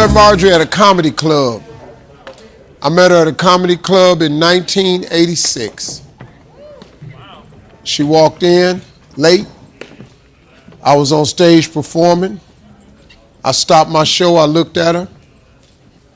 met Marjorie at a comedy club. I met her at a comedy club in 1986. She walked in late. I was on stage performing. I stopped my show. I looked at her.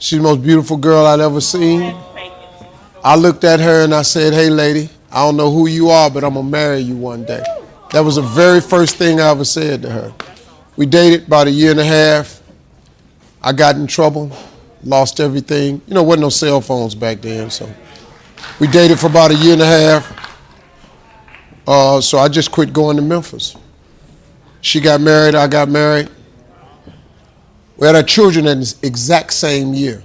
She's the most beautiful girl I'd ever seen. I looked at her and I said, "Hey, lady, I don't know who you are, but I'm going to marry you one day." That was the very first thing I ever said to her. We dated about a year and a half. I got in trouble, lost everything. You know, there wasn't no cell phones back then, so we dated for about a year and a half. So I just quit going to Memphis. She got married, I got married. We had our children in the exact same year.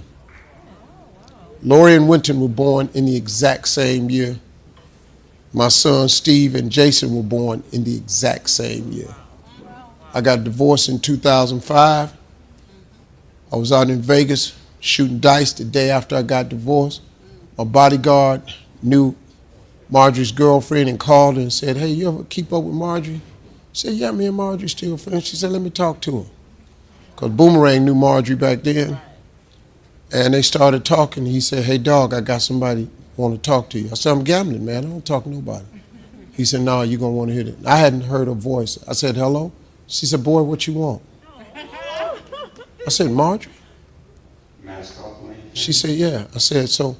Lori and Winton were born in the exact same year. My sons Steve and Jason were born in the exact same year. I got divorced in 2005. I was out in Vegas shooting dice the day after I got divorced. My bodyguard knew Marjorie's girlfriend and called her and said, "Hey, you ever keep up with Marjorie?" I said, "Yeah, me and Marjorie still friends." She said, "Let me talk to her." Because Boomerang knew Marjorie back then. And they started talking. He said, "Hey, dog, I got somebody want to talk to you." I said, "I'm gambling, man. I don't talk to nobody." He said, "No, you're going to want to hear it." I hadn't heard her voice. I said, "Hello?" She said, "Boy, what you want?" I said, "Marjorie?" She said, "Yeah." I said, "So,"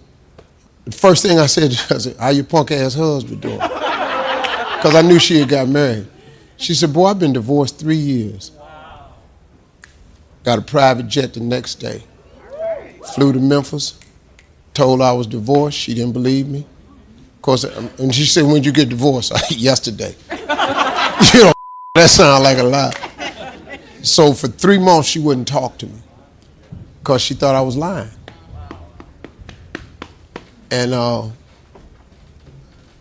the first thing I said, I said, "How your punk ass husband doing?" Because I knew she had got married. She said, "Boy, I've been divorced 3 years." Got a private jet the next day. Flew to Memphis, told her I was divorced. She didn't believe me. Of course, and she said, "When'd you get divorced?" "Yesterday." You know, that sounds like a lie. So for 3 months, she wouldn't talk to me because she thought I was lying. And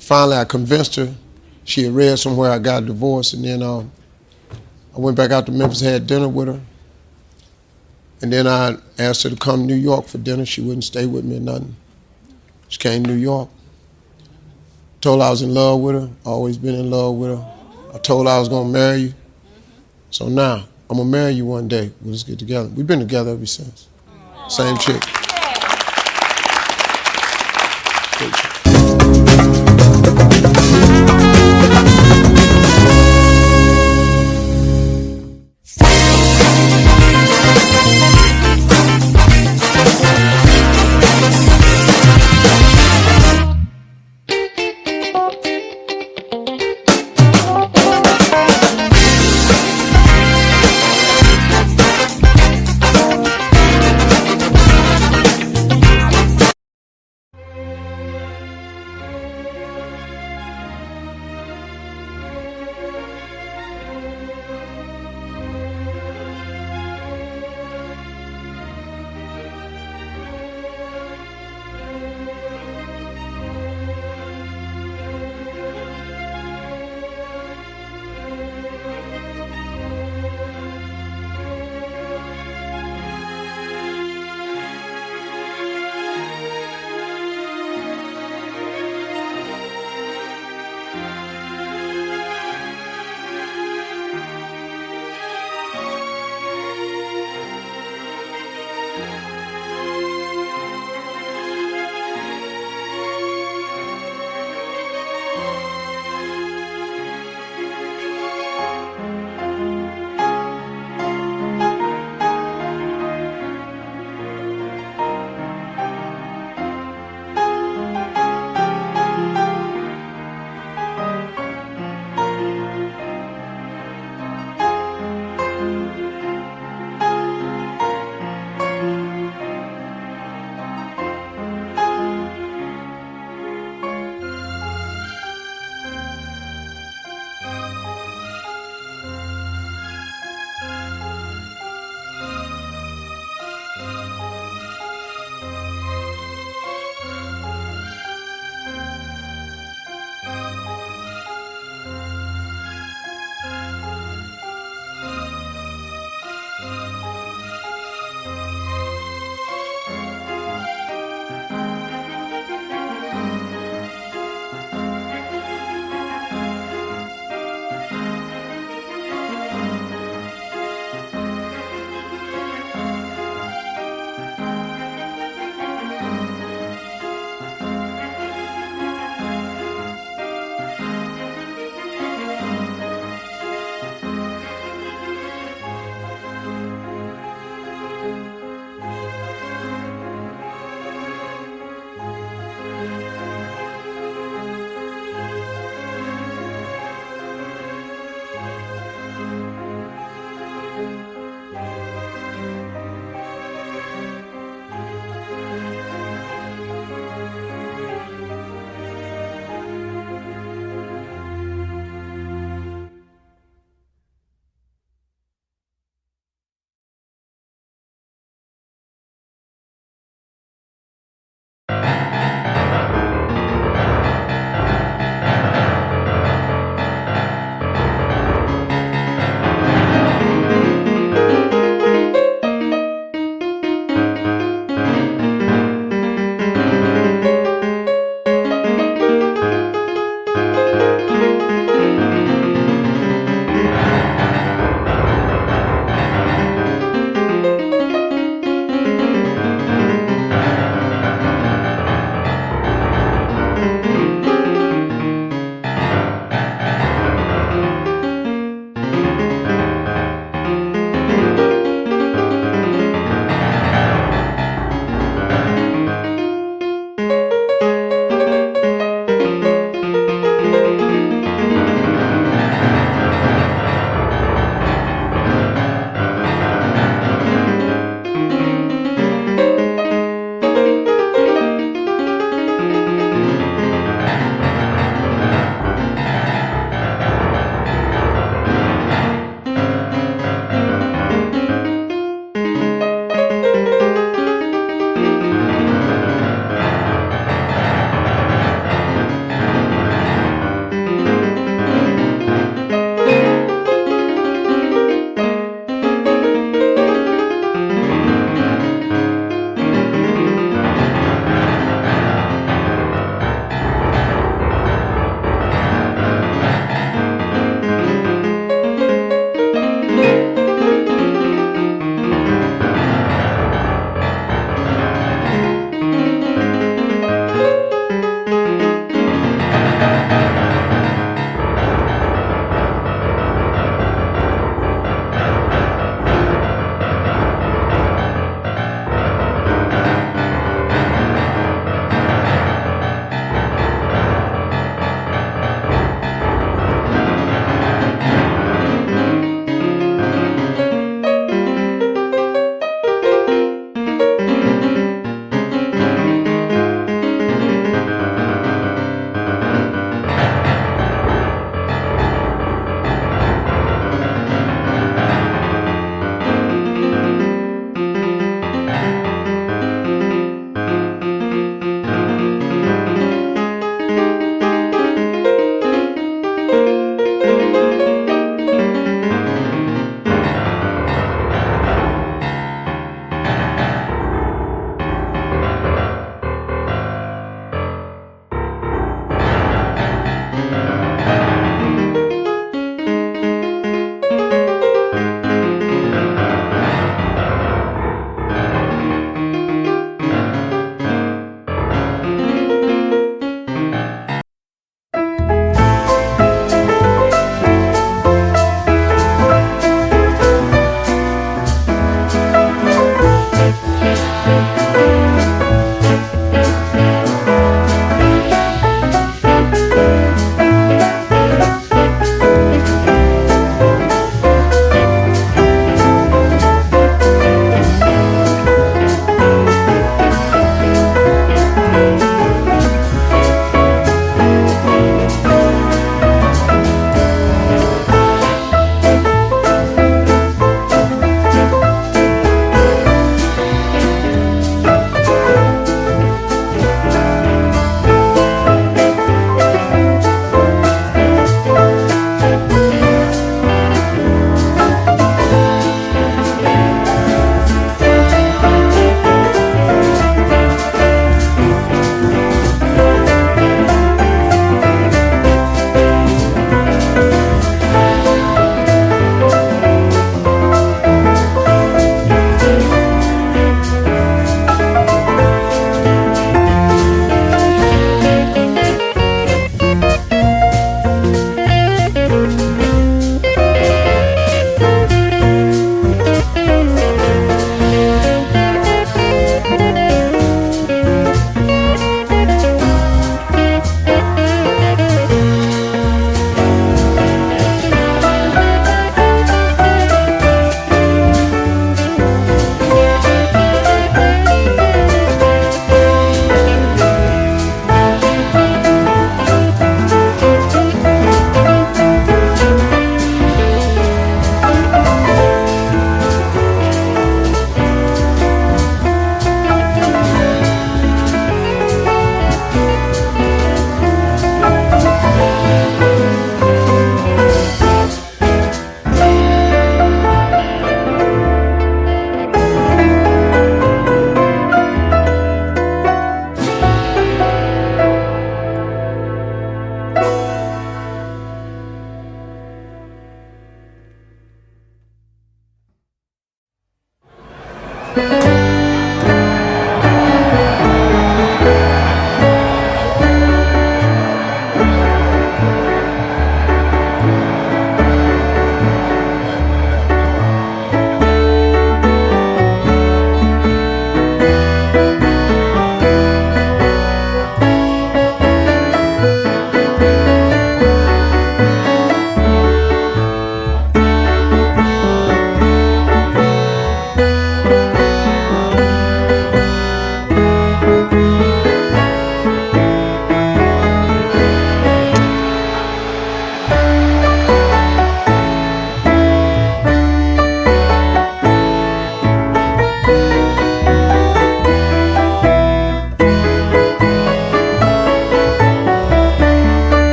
finally, I convinced her. She had read somewhere I got divorced, and then I went back out to Memphis, had dinner with her. And then I asked her to come to New York for dinner. She wouldn't stay with me or nothing. She came to New York. Told her I was in love with her, always been in love with her. I told her I was going to marry you. So now, I'm going to marry you one day. We'll just get together. We've been together ever since. Same chick.